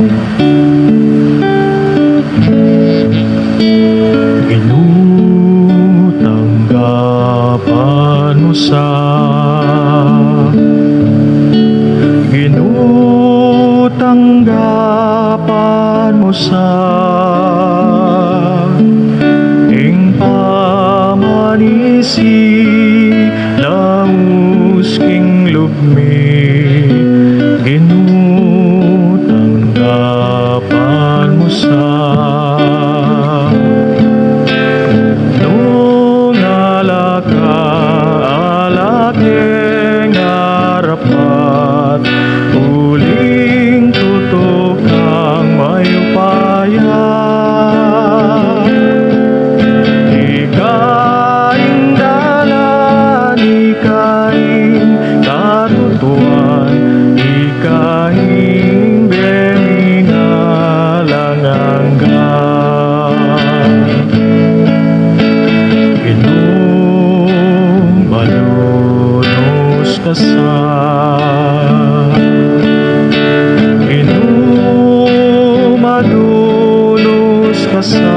Ginutanggapan mo sa Ginutanggapan mo sa ing pamanisi laus king lubmi Ginutanggapan mo sa nung alaka alaking harapat uling tutok ang mayupaya ikaing dalan ikaing katutuan ikaing beminalanganggan Inumalunos ka sa Inumalunos ka sa